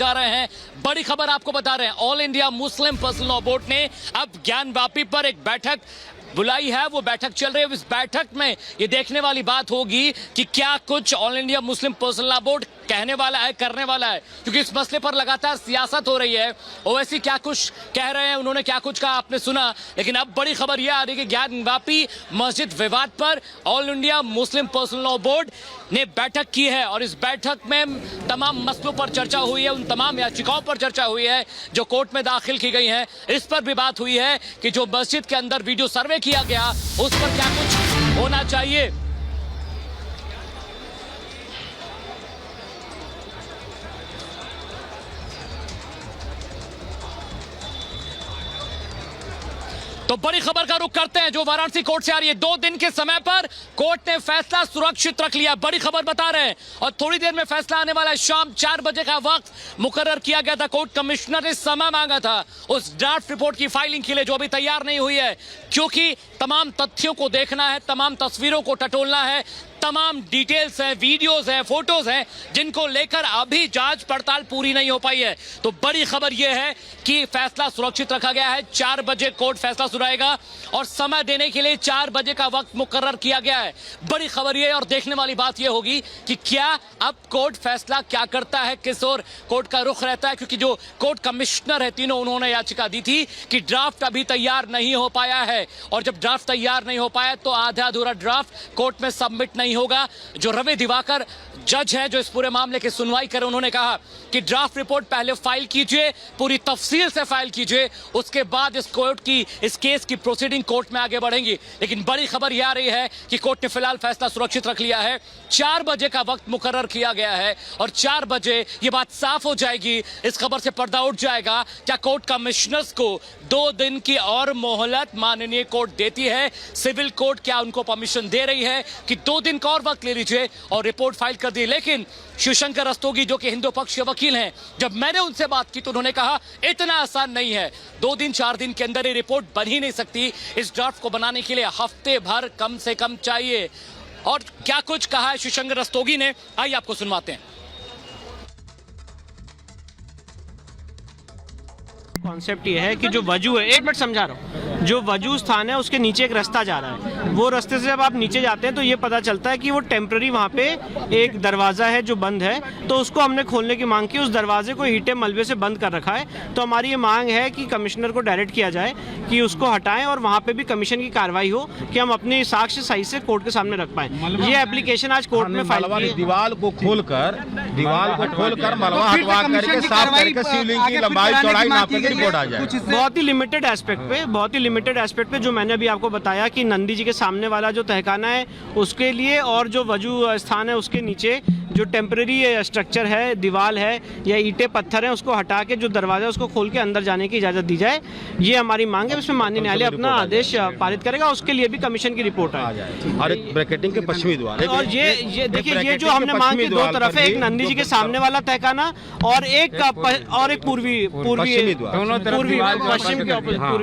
जा रहे हैं। बड़ी खबर आपको बता रहे हैं, all India Muslim personal law board ने अब ज्ञानवापी पर एक बैठक बुलाई है। वो बैठक चल रही है। इस बैठक में ये देखने वाली बात होगी कि क्या कुछ all India Muslim personal law board कहने वाला है, करने वाला है, क्योंकि इस मसले पर लगातार सियासत हो रही है। ओवैसी क्या कुछ कह रहे हैं, उन्होंने क्या कुछ कहा आपने सुना, लेकिन अब बड़ी खबर यह आ रही है कि ज्ञानवापी मस्जिद विवाद पर all India Muslim personal law board ने बैठक की है और इस बैठक में तमाम मसलों पर चर्चा हुई है, उन तमाम याचिकाओं पर चर्चा हुई है जो कोर्ट में दाखिल की गई हैं। इस पर भी बात हुई है कि जो मस्जिद के अंदर वीडियो सर्वे किया गया उस पर क्या कुछ होना चाहिए। तो बड़ी खबर का रुख करते हैं जो वाराणसी कोर्ट से आ रही है। 2 दिन के समय पर कोर्ट ने फैसला सुरक्षित रख लिया, बड़ी खबर बता रहे हैं, और थोड़ी देर में फैसला आने वाला है। शाम 4 बजे का वक्त मुकर्रर किया गया था। कोर्ट कमिश्नर ने समय मांगा था उस ड्राफ्ट रिपोर्ट की फाइलिंग के लिए जो अभी तैयार नहीं हुई है, क्योंकि तमाम तथ्यों को देखना है, तमाम तस्वीरों को टटोलना है, तमाम डिटेल्स हैं, वीडियोस हैं, फोटोज हैं, जिनको लेकर अभी जांच पड़ताल पूरी नहीं हो पाई है। तो बड़ी खबर यह है कि फैसला सुरक्षित रखा गया है। 4 बजे कोर्ट फैसला सुनाएगा और समय देने के लिए 4 बजे का वक्त मुकर्रर किया गया है। बड़ी खबर यह है और देखने वाली बात यह होगी कि क्या अब कोर्ट फैसला क्या करता है, किस ओर कोर्ट का रुख रहता है, क्योंकि जो कोर्ट कमिश्नर है तीनों, उन्होंने याचिका दी थी कि ड्राफ्ट अभी तैयार नहीं हो पाया है, और जब ड्राफ्ट तैयार नहीं हो पाया तो आधा अधूरा ड्राफ्ट कोर्ट में सबमिट नहीं होगा। जो रवि दिवाकर जज है जो इस पूरे मामले की सुनवाई कर, उन्होंने कहा कि ड्राफ्ट रिपोर्ट पहले फाइल कीजिए, पूरी तफसील से फाइल कीजिए, उसके बाद इस केस की प्रोसीडिंग कोर्ट में आगे बढ़ेंगी। लेकिन बड़ी खबर यह आ रही है कि कोर्ट ने फिलहाल फैसला सुरक्षित रख लिया है। 4 बजे का वक्त मुकर्रर किया गया है और 4 बजे ये बात साफ हो जाएगी, इस खबर से पर्दा उठ जाएगा। क्या कोर्ट कमिश्नर्स को 2 दिन की और मोहलत माननीय कोर्ट देती है, सिविल कोर्ट क्या उनको परमिशन दे रही है कि 2 दिन का और वक्त ले लीजिए और रिपोर्ट फाइल कर दी। लेकिन शिवशंकर रस्तोगी जो कि हिंदू पक्ष के वकील हैं, जब मैंने उनसे बात की तो उन्होंने कहा इतना आसान नहीं है, 2 दिन 4 दिन के अंदर ये रिपोर्ट बन ही नहीं सकती, इस ड्राफ्ट को बनाने के लिए हफ्ते भर कम से कम चाहिए। और क्या कुछ कहा है शिवशंकर रस्तोगी ने, आइए आपको सुनवाते हैं। कॉन्सेप्ट ये है कि जो वजू है, 1 मिनट समझा रहा हूँ, जो वजू स्थान है उसके नीचे एक रास्ता जा रहा है, वो रास्ते से जब आप नीचे जाते हैं तो ये पता चलता है कि वो टेम्पररी वहाँ पे एक दरवाज़ा है जो बंद है, तो उसको हमने खोलने की मांग की। उस दरवाजे को ईंटे मलबे से बंद कर रखा है, तो हमारी ये मांग है कि कमिश्नर को डायरेक्ट किया जाए कि उसको हटाएं और वहाँ पे भी कमीशन की कार्रवाई हो कि हम अपने साक्ष्य सही से कोर्ट के सामने रख पाएं। ये एप्लीकेशन आज कोर्ट में फाइल की है। दीवार को खोलकर मलबा हटवा करके साफ करके शिवलिंग की लंबाई चौड़ाई नाप करके रिपोर्ट आ जाए। बहुत ही लिमिटेड एस्पेक्ट पे जो मैंने अभी आपको बताया कि नंदी जी के सामने वाला जो तहखाना है उसके लिए, और जो वजू स्थान है उसके नीचे जो टेम्पररी स्ट्रक्चर है, दीवार है या ईंटें पत्थर हैं, उसको हटा के जो दरवाजा उसको खोल के अंदर जाने की इजाज़त दी जाए। ये हमारी मांग है, इसमें माननीय न्यायालय अपना आदेश पारित करेगा, उसके लिए भी कमीशन की रिपोर्ट आ जाए। और एक ब्रैकेटिंग के पश्चिमी द्वार, और ये देखिए, ये जो हमने मांग की 2 तरफ है, एक नंदी जी के सामने वाला तहखाना और एक पूर्वी पश्चिम के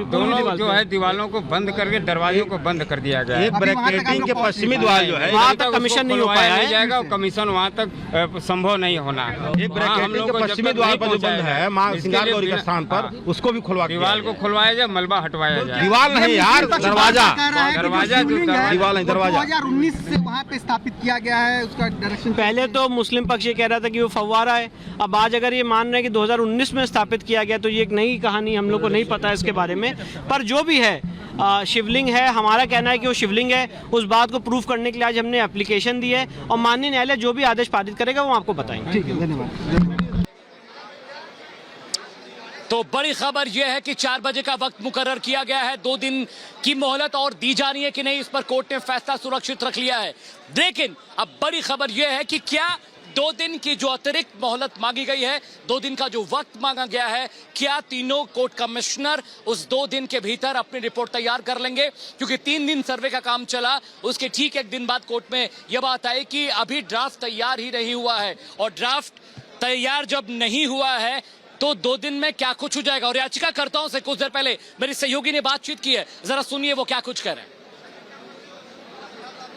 दोनों जो है दीवारों को बंद करके दरवाजों को बंद कर दिया गया है। एक ब्रैकेटिंग के पश्चिमी द्वार जो है वहाँ तक कमीशन नहीं हो पाया है, जाएगा, कमीशन वहाँ तक संभव नहीं होना। एक ब्रैकेटिंग के पश्चिमी द्वार पर जो बंद है मां सिंगार गौरी के स्थान पर, उसको भी खुलवा, दीवार को खुलवाया जाए, मलबा हटवाया जाए। दीवार नहीं यार, दरवाजा, दीवार नहीं दरवाजा 2019 से वहाँ पे स्थापित किया गया है, उसका डायरेक्शन। पहले तो मुस्लिम पक्ष ये कह रहा था कि वो फव्वारा है, अब आज अगर ये मान रहे हैं कि 2019 में स्थापित किया गया तो ये एक नई कहानी, हम लोग को नहीं पता है इसके बारे में। पर जो भी है, शिवलिंग है, हमारा कहना है कि वो शिवलिंग है, उस बात को प्रूफ करने के लिए आज हमने एप्लीकेशन दी है और माननीय न्यायालय जो भी आदेश पारित करेगा वो आपको बताएंगे। ठीक है, धन्यवाद। तो बड़ी खबर यह है कि 4 बजे का वक्त मुकर्रर किया गया है, 2 दिन की मोहलत और दी जा रही है कि नहीं, इस पर कोर्ट ने फैसला सुरक्षित रख लिया है। लेकिन अब बड़ी खबर यह है कि क्या 2 दिन की जो अतिरिक्त मोहलत मांगी गई है, 2 दिन का जो वक्त मांगा गया है, क्या तीनों कोर्ट कमिश्नर उस 2 दिन के भीतर अपनी रिपोर्ट तैयार कर लेंगे? क्योंकि 3 दिन सर्वे का काम चला, उसके ठीक 1 दिन बाद कोर्ट में यह बात आई कि अभी ड्राफ्ट तैयार ही नहीं हुआ है, और ड्राफ्ट तैयार जब नहीं हुआ है तो 2 दिन में क्या कुछ हो जाएगा। और याचिकाकर्ताओं से कुछ देर पहले मेरी सहयोगी ने बातचीत की है, जरा सुनिए वो क्या कुछ कह रहे हैं।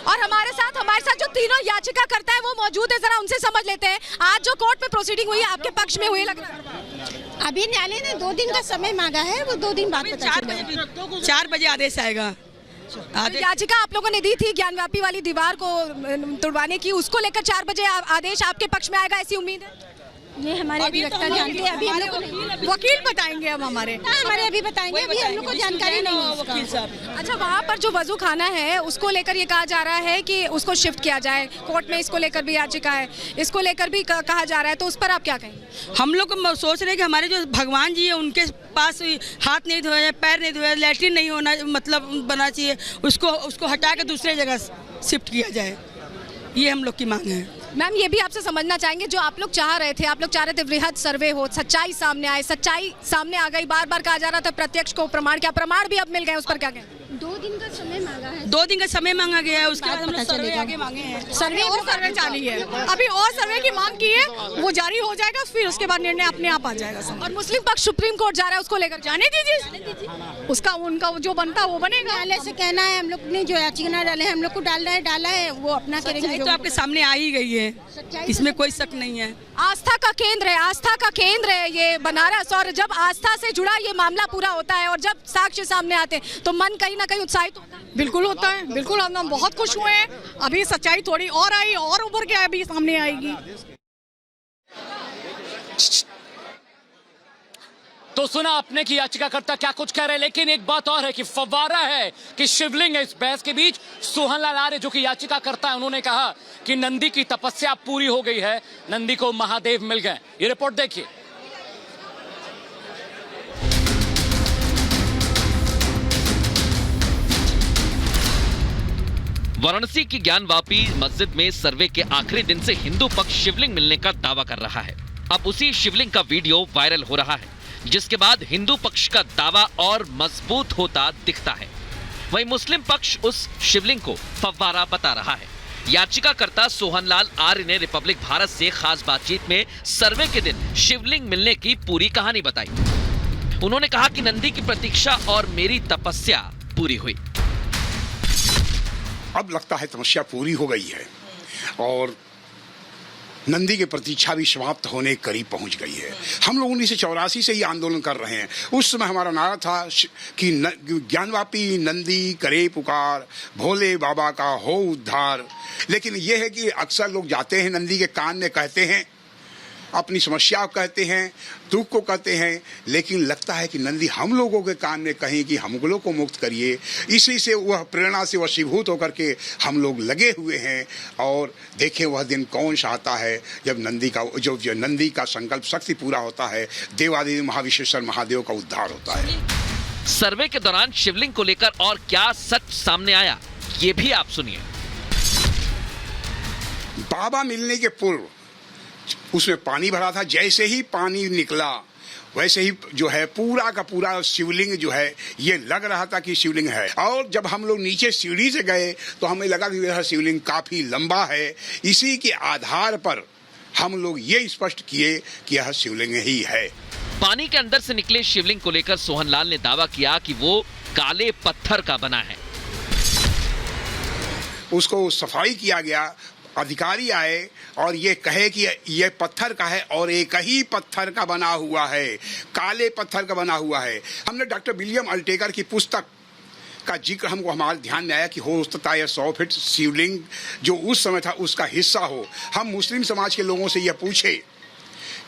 और हमारे साथ जो तीनों याचिका करता है वो मौजूद है, जरा उनसे समझ लेते हैं। आज जो कोर्ट में प्रोसीडिंग हुई है आपके पक्ष में हुई लग रहा है? अभी न्यायालय ने 2 दिन का समय मांगा है, वो 2 दिन बाद पता चलेगा। 4 बजे आदेश आएगा। याचिका आप लोगों ने दी थी ज्ञानव्यापी वाली दीवार को तुड़वाने की, उसको लेकर 4 बजे आदेश आपके पक्ष में आएगा, ऐसी उम्मीद है? ये हमारे अधिवक्ता जानते हैं, अभी हम लोग को वकील बताएंगे अब हमारे अभी बताएंगे, अभी हम लोग को जानकारी नहीं है इसका। अच्छा, वहाँ पर जो वजू खाना है उसको लेकर ये कहा जा रहा है कि उसको शिफ्ट किया जाए, कोर्ट में इसको लेकर भी याचिका है, इसको लेकर भी कहा जा रहा है, तो उस पर आप क्या कहेंगे? हम लोग सोच रहे हैं कि हमारे जो भगवान जी है उनके पास हाथ नहीं धोया जाए, पैर नहीं धोया, लैट्रिन नहीं होना मतलब बनना चाहिए, उसको हटा के दूसरे जगह शिफ्ट किया जाए, ये हम लोग की मांग है। मैम, ये भी आपसे समझना चाहेंगे, जो आप लोग चाह रहे थे, आप लोग चाह रहे थे वृहद सर्वे हो, सच्चाई सामने आए, सच्चाई सामने आ गई, बार बार कहा जा रहा था प्रत्यक्ष को प्रमाण, क्या प्रमाण भी अब मिल गए, उस पर क्या कहें? 2 दिन का समय मांगा है, 2 दिन का समय मांगा गया है, उसके बाद हम लोग सर्वे आगे मांगे हैं। सर्वे और सर्वे चालू है, अभी और सर्वे की मांग की है, वो जारी हो जाएगा, फिर उसके बाद निर्णय अपने आप आ जाएगा। और मुस्लिम पक्ष सुप्रीम कोर्ट जा रहा है, उसको लेकर जाने दीजिए, उसका उनका जो बनता है वो बनेगा। न्यायालय से कहना है, हम लोग ने जो याचिका डाले हैं हम लोग को डाला है, वो अपना करेंगे। तो आपके सामने आ ही गई है, इसमें कोई शक नहीं है। आस्था का केंद्र है ये बनारस, और जब आस्था से जुड़ा ये मामला पूरा होता है और जब साक्ष्य सामने आते हैं तो मन कहीं ना कहीं उत्साहित होता है। बिल्कुल होता है, बिल्कुल हम बहुत खुश हुए हैं। अभी सच्चाई थोड़ी और आई और उभर के अभी सामने आएगी। तो सुना आपने कि याचिकाकर्ता क्या कुछ कह रहे हैं, लेकिन एक बात और है कि फव्वारा है कि शिवलिंग है इस बहस के बीच। सोहनलाल आर्य जो कि याचिकाकर्ता है, उन्होंने कहा कि नंदी की तपस्या पूरी हो गई है, नंदी को महादेव मिल गए। ये रिपोर्ट देखिए। वाराणसी की ज्ञानवापी मस्जिद में सर्वे के आखिरी दिन से हिंदू पक्ष शिवलिंग मिलने का दावा कर रहा है। अब उसी शिवलिंग का वीडियो वायरल हो रहा है, जिसके बाद हिंदू पक्ष का दावा और मजबूत होता दिखता है। वहीं मुस्लिम पक्ष उस शिवलिंग को फव्वारा बता रहा है। याचिकाकर्ता सोहनलाल आर्य ने रिपब्लिक भारत से खास बातचीत में सर्वे के दिन शिवलिंग मिलने की पूरी कहानी बताई। उन्होंने कहा कि नंदी की प्रतीक्षा और मेरी तपस्या पूरी हुई। अब लगता है तपस्या पूरी हो गई है और नंदी की प्रतीक्षा भी समाप्त होने के करीब पहुंच गई है। हम लोग 1984 से ये आंदोलन कर रहे हैं। उस समय हमारा नारा था कि ज्ञानवापी नंदी करे पुकार, भोले बाबा का हो उद्धार। लेकिन यह है कि अक्सर लोग जाते हैं नंदी के कान में, कहते हैं अपनी समस्या कहते हैं, दुख को कहते हैं, लेकिन लगता है कि नंदी हम लोगों के कान में कहें कि हम लोगों को मुक्त करिए। इसी से वह प्रेरणा से वशीभूत होकर के हम लोग लगे हुए हैं। और देखें वह दिन कौन सा आता है जब नंदी का जो नंदी का संकल्प शक्ति पूरा होता है, देवादिदेव महाविश्वेश्वर महादेव का उद्धार होता है। सर्वे के दौरान शिवलिंग को लेकर और क्या सच सामने आया, ये भी आप सुनिए। बाबा मिलने के पूर्व उसमें पानी भरा था, जैसे ही पानी निकला वैसे ही जो है पूरा का पूरा शिवलिंग जो है ये लग रहा था कि शिवलिंग है। और जब हम लोग नीचे सीढ़ी से गए तो हमें लगा कि यह शिवलिंग काफी लंबा है। इसी के आधार पर हम लोग ये स्पष्ट किए कि यह शिवलिंग ही है। पानी के अंदर से निकले शिवलिंग को लेकर सोहनलाल ने दावा किया कि वो काले पत्थर का बना है। उसको सफाई किया गया, अधिकारी आए और ये कहे कि ये पत्थर का है और एक ही पत्थर का बना हुआ है, काले पत्थर का बना हुआ है। हमने डॉक्टर विलियम अल्टेकर की पुस्तक का जिक्र हमको हमारे ध्यान में आया कि हो सकता है 100 फीट शिवलिंग जो उस समय था उसका हिस्सा हो। हम मुस्लिम समाज के लोगों से यह पूछे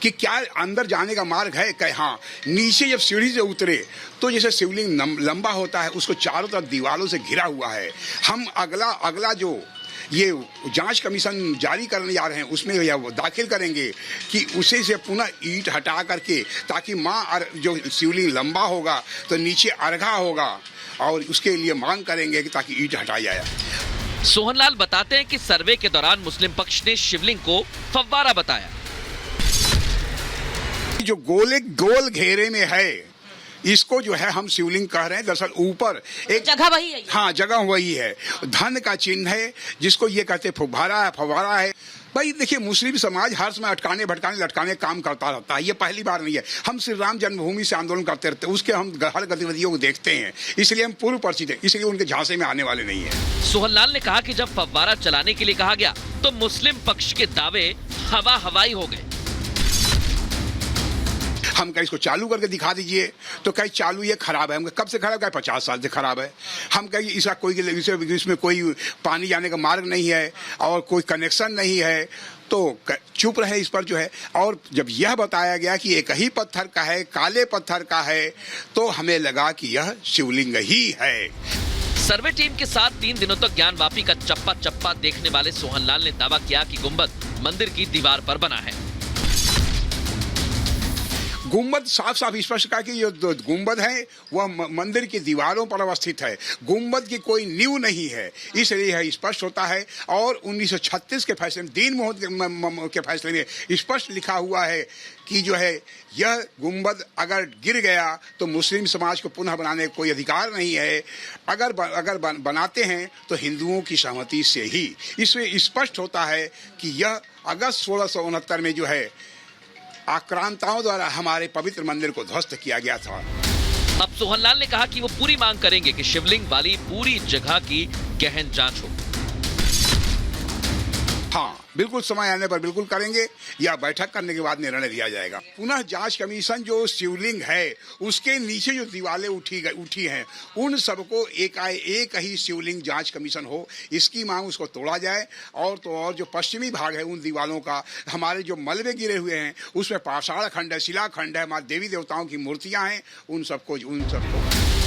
कि क्या अंदर जाने का मार्ग है, कहे हाँ। नीचे जब सीढ़ी से उतरे तो जैसे शिवलिंग लंबा होता है, उसको चारों तरफ दीवारों से घिरा हुआ है। हम अगला जो ये जांच कमीशन जारी करने जा रहे हैं उसमें यह दाखिल करेंगे कि उसे से पुनः ईंट हटा करके, ताकि माँ जो शिवलिंग लंबा होगा तो नीचे अर्घा होगा और उसके लिए मांग करेंगे कि ताकि ईंट हटाया जाए। सोहनलाल बताते हैं कि सर्वे के दौरान मुस्लिम पक्ष ने शिवलिंग को फव्वारा बताया। जो गोल घेरे में है इसको जो है हम शिवलिंग कह रहे हैं। दरअसल ऊपर एक जगह वही है। हाँ, जगह वही है। धन का चिन्ह है जिसको ये कहते फव्वारा है। भाई देखिए, मुस्लिम समाज हर समय अटकाने भटकाने लटकाने काम करता रहता है। ये पहली बार नहीं है। हम श्री राम जन्मभूमि से आंदोलन करते रहते हैं, उसके हम हर गतिविधियों को देखते हैं, इसलिए हम पूर्व परिचित हैं, इसलिए उनके झांसे में आने वाले नहीं है। सोहनलाल ने कहा कि जब फव्वारा चलाने के लिए कहा गया तो मुस्लिम पक्ष के दावे हवा हवाई हो गए। हम कहीं इसको चालू करके दिखा दीजिए, तो कहीं चालू ये खराब है। हम कब से खराब है? 50 साल से खराब है। हम कहें इसका कोई इसमें कोई पानी जाने का मार्ग नहीं है और कोई कनेक्शन नहीं है, तो चुप रहे इस पर जो है। और जब यह बताया गया कि एक ही पत्थर का है, काले पत्थर का है, तो हमें लगा कि यह शिवलिंग ही है। सर्वे टीम के साथ 3 दिनों तक ज्ञानवापी का चप्पा चप्पा देखने वाले सोहनलाल ने दावा किया कि गुंबद मंदिर की दीवार पर बना है। गुंबद साफ साफ स्पष्ट कहा कि ये गुंबद है वह मंदिर की दीवारों पर अवस्थित है। गुंबद की कोई नींव नहीं है, इसलिए यह स्पष्ट होता है। और 1936 के फैसले में, दीन मोहम्मद के फैसले में स्पष्ट लिखा हुआ है कि जो है यह गुंबद अगर गिर गया तो मुस्लिम समाज को पुनः बनाने का कोई अधिकार नहीं है। अगर बनाते हैं तो हिंदुओं की सहमति से ही। इसमें स्पष्ट होता है कि यह अगस्त 1669 में जो है आक्रांताओं द्वारा हमारे पवित्र मंदिर को ध्वस्त किया गया था। अब सोहनलाल ने कहा कि वो पूरी मांग करेंगे कि शिवलिंग वाली पूरी जगह की गहन जांच हो। हाँ, बिल्कुल समय आने पर बिल्कुल करेंगे, या बैठक करने के बाद निर्णय लिया जाएगा। पुनः जांच कमीशन जो शिवलिंग है उसके नीचे जो दीवारें उठी हैं उन सबको एक ही शिवलिंग जांच कमीशन हो, इसकी मांग उसको तोड़ा जाए। और तो और जो पश्चिमी भाग है उन दीवारों का, हमारे जो मलबे गिरे हुए हैं उसमें पाषाण खंड है, शिलाखंड है, हमारे देवी देवताओं की मूर्तियां हैं, उन सबको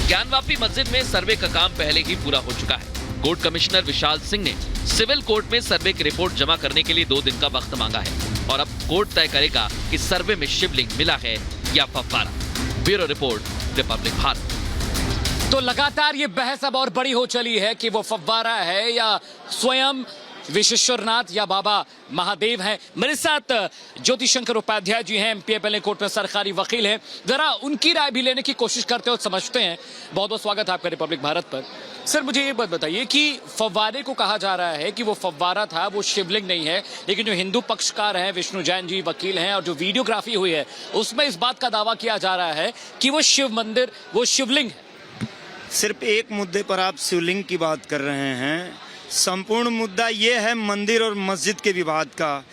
ज्ञानवापी मस्जिद में सर्वे का काम पहले ही पूरा हो चुका है। कोर्ट कमिश्नर विशाल सिंह ने सिविल कोर्ट में सर्वे की रिपोर्ट जमा करने के लिए 2 दिन का वक्त मांगा है और अब कोर्ट तय करेगा कि सर्वे में शिवलिंग मिला है या फव्वारा। Bureau report, Republic Bharat. तो लगातार ये बहस अब और बड़ी हो चली है कि वो फव्वारा है या स्वयं विश्वेश्वरनाथ या बाबा महादेव हैं। मेरे साथ ज्योति शंकर उपाध्याय जी हैं, MPFL कोर्ट में सरकारी वकील हैं। जरा उनकी राय भी लेने की कोशिश करते और समझते हैं। बहुत बहुत स्वागत है आपका रिपब्लिक भारत पर। सर, मुझे ये बात बताइए कि फव्वारे को कहा जा रहा है कि वो फव्वारा था, वो शिवलिंग नहीं है, लेकिन जो हिंदू पक्षकार हैं विष्णु जैन जी वकील हैं और जो वीडियोग्राफी हुई है उसमें इस बात का दावा किया जा रहा है कि वो शिव मंदिर, वो शिवलिंग है। सिर्फ एक मुद्दे पर आप शिवलिंग की बात कर रहे हैं, संपूर्ण मुद्दा ये है मंदिर और मस्जिद के विवाद का।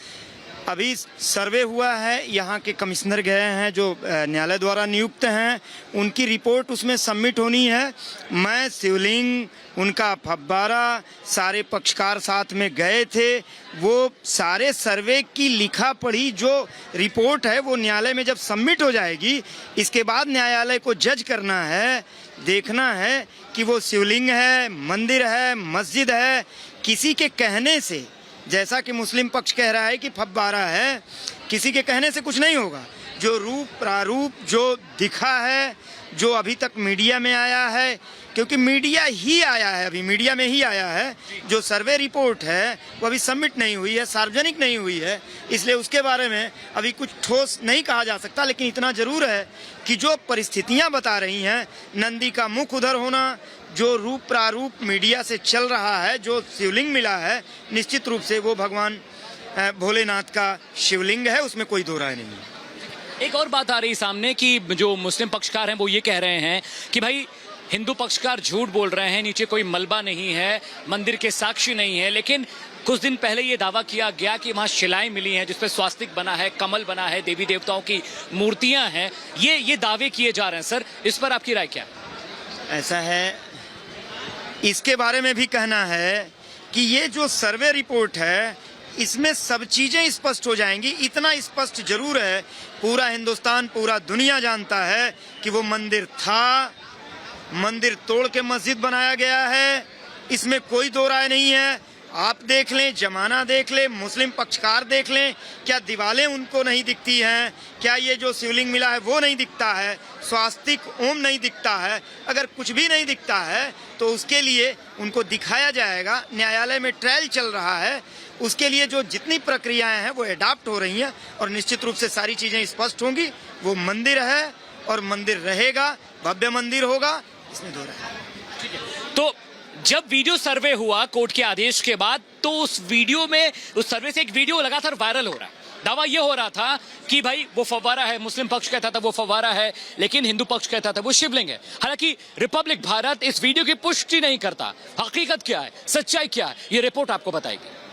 अभी सर्वे हुआ है, यहाँ के कमिश्नर गए हैं जो न्यायालय द्वारा नियुक्त हैं, उनकी रिपोर्ट उसमें सबमिट होनी है। मैं शिवलिंग, उनका फव्वारा, सारे पक्षकार साथ में गए थे। वो सारे सर्वे की लिखा पढ़ी जो रिपोर्ट है वो न्यायालय में जब सबमिट हो जाएगी, इसके बाद न्यायालय को जज करना है, देखना है कि वो शिवलिंग है, मंदिर है, मस्जिद है। किसी के कहने से, जैसा कि मुस्लिम पक्ष कह रहा है कि फव्वारा है, किसी के कहने से कुछ नहीं होगा। जो रूप प्रारूप जो दिखा है, जो अभी तक मीडिया में आया है, क्योंकि मीडिया ही आया है, अभी मीडिया में ही आया है, जो सर्वे रिपोर्ट है वो अभी सबमिट नहीं हुई है, सार्वजनिक नहीं हुई है, इसलिए उसके बारे में अभी कुछ ठोस नहीं कहा जा सकता। लेकिन इतना जरूर है कि जो परिस्थितियां बता रही हैं, नंदी का मुख उधर होना, जो रूप प्रारूप मीडिया से चल रहा है, जो शिवलिंग मिला है, निश्चित रूप से वो भगवान भोलेनाथ का शिवलिंग है, उसमें कोई दो राय नहीं है। एक और बात आ रही सामने कि जो मुस्लिम पक्षकार हैं वो ये कह रहे हैं कि भाई हिंदू पक्षकार झूठ बोल रहे हैं, नीचे कोई मलबा नहीं है, मंदिर के साक्षी नहीं है। लेकिन कुछ दिन पहले ये दावा किया गया कि वहाँ शिलाएं मिली हैं जिसपे स्वास्तिक बना है, कमल बना है, देवी देवताओं की मूर्तियां हैं। ये दावे किए जा रहे हैं। सर, इस पर आपकी राय क्या? ऐसा है, इसके बारे में भी कहना है कि ये जो सर्वे रिपोर्ट है इसमें सब चीजें स्पष्ट हो जाएंगी। इतना स्पष्ट जरूर है, पूरा हिंदुस्तान, पूरा दुनिया जानता है कि वो मंदिर था, मंदिर तोड़ के मस्जिद बनाया गया है, इसमें कोई दो राय नहीं है। आप देख लें, जमाना देख लें, मुस्लिम पक्षकार देख लें, क्या दीवारें उनको नहीं दिखती हैं? क्या ये जो शिवलिंग मिला है वो नहीं दिखता है? स्वास्तिक ओम नहीं दिखता है? अगर कुछ भी नहीं दिखता है तो उसके लिए उनको दिखाया जाएगा। न्यायालय में ट्रायल चल रहा है, उसके लिए जो जितनी प्रक्रियाएं हैं वो एडाप्ट हो रही हैं और निश्चित रूप से सारी चीज़ें स्पष्ट होंगी। वो मंदिर है और मंदिर रहेगा, भव्य मंदिर होगा, इसमें दो राय। तो जब वीडियो सर्वे हुआ कोर्ट के आदेश के बाद, तो उस वीडियो में, उस सर्वे से एक वीडियो लगातार वायरल हो रहा है। दावा यह हो रहा था कि भाई वो फव्वारा है, मुस्लिम पक्ष कहता था वो फव्वारा है, लेकिन हिंदू पक्ष कहता था वो शिवलिंग है। हालांकि रिपब्लिक भारत इस वीडियो की पुष्टि नहीं करता। हकीकत क्या है, सच्चाई क्या है, ये रिपोर्ट आपको बताएगी।